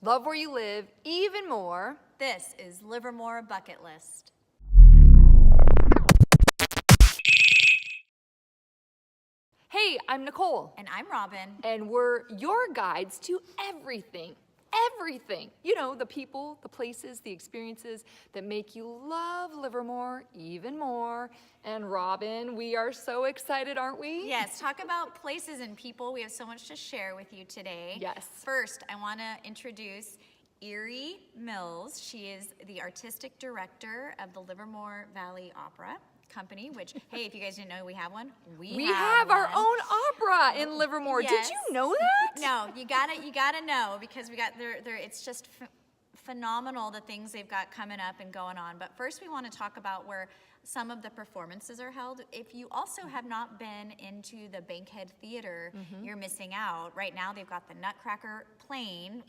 Love where you live even more. This is Livermore Bucket List. Hey, I'm Nicole. And I'm Robin. And we're your guides to everything. Everything. You know, the people, the places, the experiences that make you love Livermore even more. And Robin, we are so excited, aren't we? Yes, talk about places and people. We have so much to share with you today. Yes. First, I want to introduce Erie Mills. She is the artistic director of the Livermore Valley Opera Company, which, hey, if you guys didn't know we have one, we have our own opera in Livermore. Yes. Did you know that? No, you gotta know, because we got it's just phenomenal, the things they've got coming up and going on. But first we want to talk about where some of the performances are held. If you also have not been into the Bankhead Theater, you're missing out. Right now they've got the Nutcracker playing,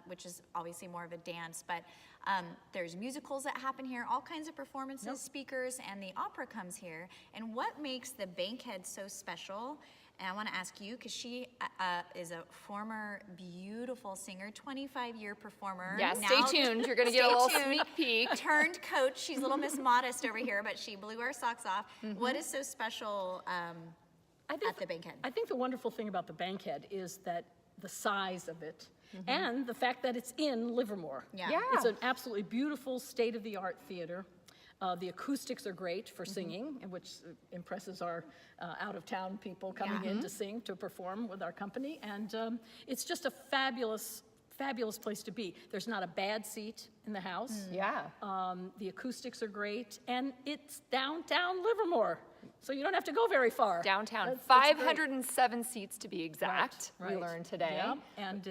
which is obviously more of a dance, but there's musicals that happen here, all kinds of performances, speakers, and the opera comes here. And what makes the Bankhead so special, and I want to ask you, because she is a former beautiful singer, 25-year performer. Yeah, stay tuned. You're going to get a little sneak peek. Turned coach. She's a little Miss Modest over here, but she blew our socks off. What is so special at the Bankhead? I think the wonderful thing about the Bankhead is that the size of it and the fact that it's in Livermore. Yeah. It's an absolutely beautiful, state-of-the-art theater. The acoustics are great for singing, which impresses our out-of-town people coming in to sing, to perform with our company. And it's just a fabulous place to be. There's not a bad seat in the house. The acoustics are great, and it's downtown Livermore, so you don't have to go very far. Downtown, That's 507 seats to be exact. Right. We learned today. Yeah, and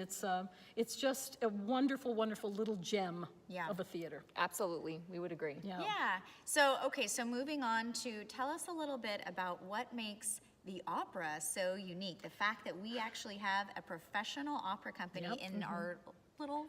it's just a wonderful, wonderful little gem of a theater. Absolutely, we would agree. Yeah. So moving on to tell us a little bit about what makes the opera so unique. The fact that we actually have a professional opera company in our little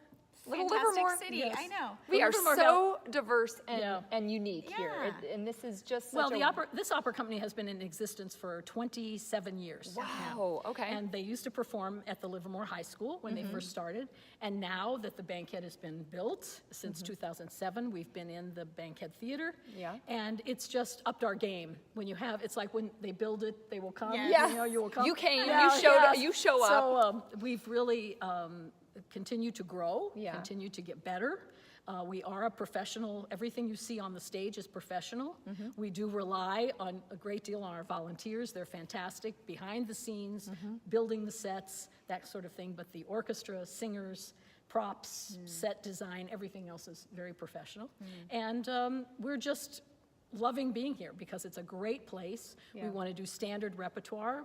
fantastic Livermore. city. Yes. I know. We are Livermore so diverse and unique here. And this is just such this opera company has been in existence for 27 years. Wow, okay. And they used to perform at the Livermore High School when they first started. And now that the Bankhead has been built, since 2007, we've been in the Bankhead Theater. Yeah. And it's just upped our game. It's like when they build it, they will come. Yes. You know, you will come. You came, Yeah, you showed yes. you show up. So we've really continued to grow, continue to get better. We are a professional. Everything you see on the stage is professional. We do rely on a great deal on our volunteers. They're fantastic behind the scenes, building the sets, that sort of thing. But the orchestra, singers, props, set design, everything else is very professional. And we're just loving being here because it's a great place. We want to do standard repertoire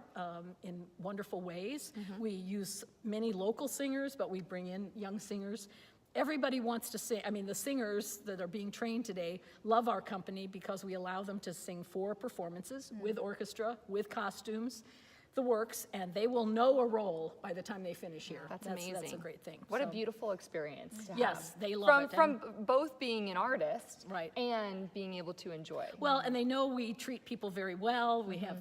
in wonderful ways. We use many local singers, but we bring in young singers. Everybody wants to sing. I mean, the singers that are being trained today love our company because we allow them to sing 4 performances with orchestra, with costumes, the works, and they will know a role by the time they finish here. That's amazing. That's a great thing. What a beautiful experience to Yes, have. they love it. From both being an artist Right. and being able to enjoy. Well, and they know we treat people very well. We have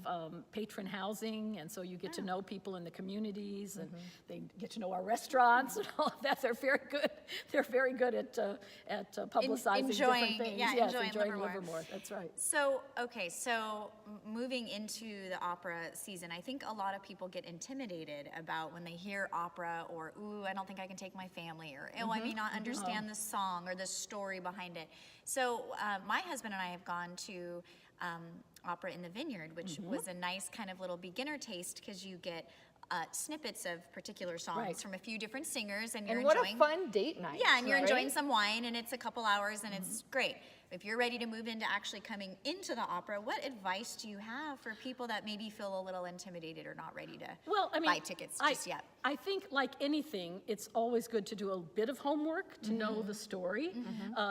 patron housing, and so you get to know people in the communities, and they get to know our restaurants and all of that. They're very good. They're very good at publicizing enjoying, different things. yeah, Yes, enjoying enjoying Livermore. That's right. So moving into the opera season, I think a lot of people get intimidated about when they hear opera, or, ooh, I don't think I can take my family, or, oh, I may not understand the song or the story behind it. So my husband and I have gone to opera in the Vineyard, which was a nice kind of little beginner taste, because you get snippets of particular songs from a few different singers, and you're And what enjoying. a fun date night. Yeah, and you're right? enjoying some wine, and it's a couple hours, and it's great. If you're ready to move into actually coming into the opera, what advice do you have for people that maybe feel a little intimidated or not ready to buy tickets just yet? I think, like anything, it's always good to do a bit of homework to know the story.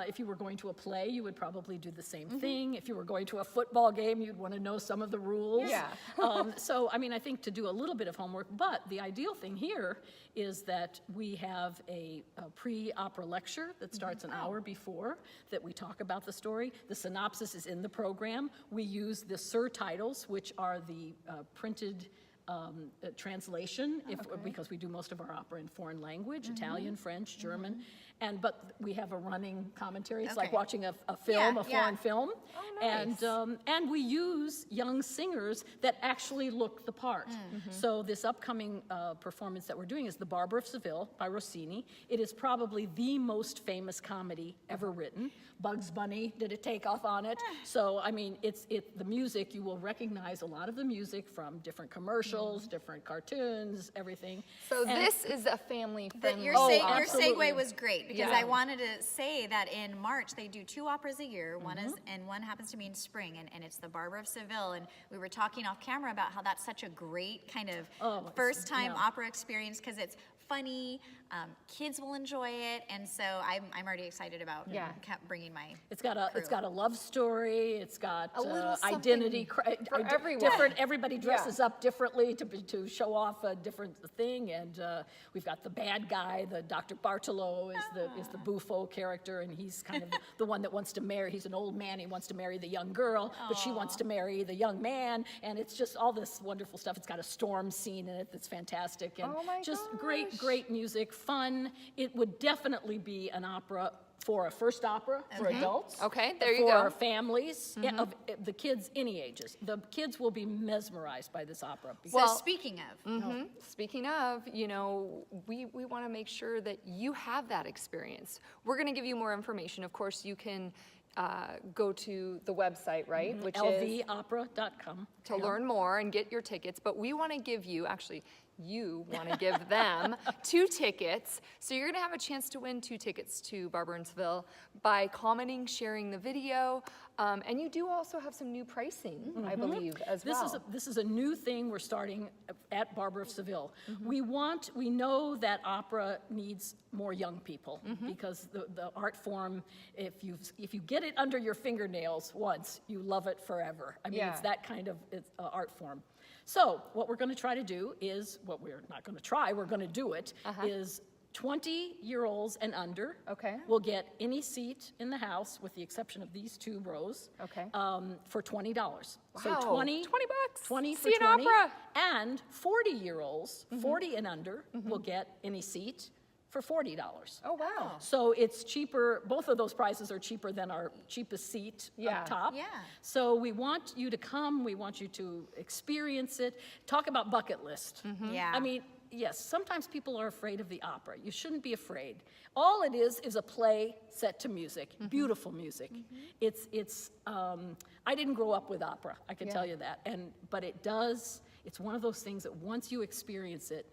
If you were going to a play, you would probably do the same thing. If you were going to a football game, you'd want to know some of the rules. Yeah. So, I mean, I think to do a little bit of homework, but the ideal thing here is that we have a pre-opera lecture that starts an hour before, that we talk about the story. The synopsis is in the program. We use the surtitles, which are the printed translation, because we do most of our opera in foreign language, Italian, French, German, but we have a running commentary. It's like watching a film, a foreign film. Oh, nice. And we use young singers that actually look the part. So this upcoming performance that we're doing is The Barber of Seville by Rossini. It is probably the most famous comedy ever written. Bugs Bunny did a takeoff on it. So, I mean, the music, you will recognize a lot of the music from different commercials, different cartoons, everything. So this is a family-friendly. Your segue was great, because I wanted to say that in March they do 2 operas a year. One is, and one happens to be in spring, and it's The Barber of Seville. And we were talking off camera about how that's such a great kind of first-time opera experience, because it's funny, kids will enjoy it, and so I'm already excited about bringing my. It's got a love story. It's got a little identity for everyone. different. Everybody dresses up differently to show off a different thing, and we've got the bad guy. The Dr. Bartolo is the buffo character, and he's kind of the one that wants to marry. He's an old man. He wants to marry the young girl, but she wants to marry the young man, and it's just all this wonderful stuff. It's got a storm scene in it that's fantastic, and just great music, fun. It would definitely be an opera for a first opera for adults. Okay, there you go. For families, of the kids, any ages. The kids will be mesmerized by this opera. So speaking of. Speaking of, you know, we want to make sure that you have that experience. We're going to give you more information. Of course, you can go to the website, right? Which is lvopera.com. to learn more and get your tickets. But we want to give you, actually, you want to give them 2 tickets. So you're going to have a chance to win 2 tickets to Barber in Seville by commenting, sharing the video. And you do also have some new pricing, I believe, as well. This is a new thing we're starting at Barber of Seville. We know that opera needs more young people, because the art form, if you get it under your fingernails once, you love it forever. I mean, it's that kind of art form. So what we're going to try to do is, what we're not going to try, we're going to do it, is 20-year-olds and under will get any seat in the house, with the exception of these 2 rows, for $20. Wow. So 20 bucks. 20 for See an 20. opera. And 40-year-olds, 40 and under, will get any seat for $40. Oh, wow. So it's cheaper. Both of those prices are cheaper than our cheapest seat up top. Yeah. So we want you to come. We want you to experience it. Talk about bucket list. Yeah. I mean, yes, sometimes people are afraid of the opera. You shouldn't be afraid. All it is a play set to music, beautiful music. It's I didn't grow up with opera, I can tell you that. But it's one of those things that once you experience it,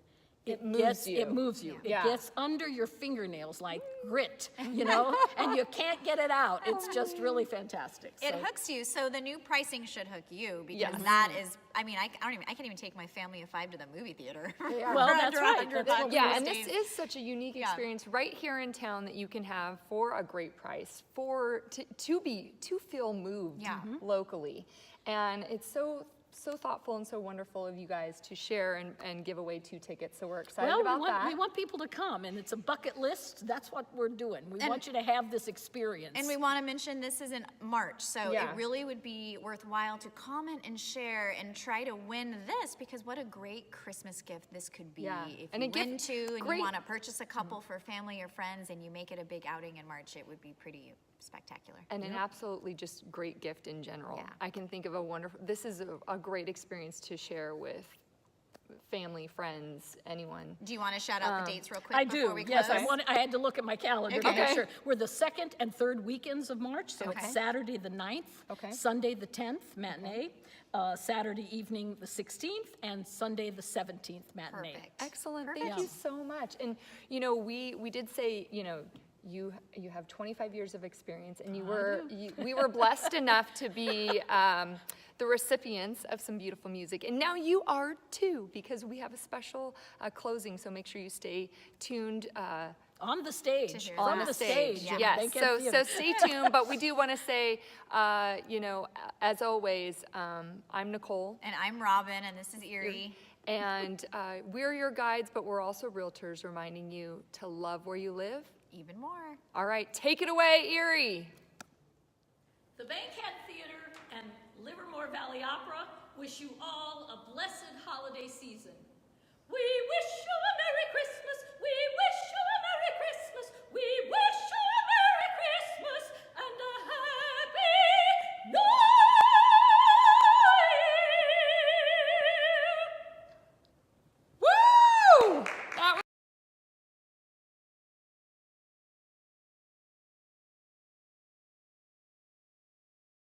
it moves you. It gets under your fingernails like grit, you know, and you can't get it out. It's just really fantastic. It hooks you, so the new pricing should hook you, because that is, I mean, I can't even take my family of 5 to the movie theater. Well, that's right. And this is such a unique experience right here in town that you can have for a great price, to feel moved locally. And it's so thoughtful and so wonderful of you guys to share and give away 2 tickets. So we're excited about that. We want people to come, and it's a bucket list. That's what we're doing. We want you to have this experience. And we want to mention this is in March, so it really would be worthwhile to comment and share and try to win this, because what a great Christmas gift this could be. If you win 2 and you want to purchase a couple for family or friends, and you make it a big outing in March, it would be pretty spectacular. And an absolutely just great gift in general. I can think of this is a great experience to share with family, friends, anyone. Do you want to shout out the dates real quick? I do. Yes, I had to look at my calendar to make sure. We're the 2nd and 3rd weekends of March, so it's Saturday the 9th, Sunday the 10th, matinee, Saturday evening the 16th, and Sunday the 17th, matinee. Perfect. Excellent. Thank you so much. And you know, we did say, you know, you have 25 years of experience, and we were blessed enough to be the recipients of some beautiful music. And now you are too, because we have a special closing, so make sure you stay tuned. On the stage. On the stage, yes. So stay tuned, but we do want to say, you know, as always, I'm Nicole. And I'm Robin, and this is Erie. And we're your guides, but we're also realtors, reminding you to love where you live. Even more. All right, take it away, Erie. The Bankhead Theater and Livermore Valley Opera wish you all a blessed holiday season. We wish you a Merry Christmas. We wish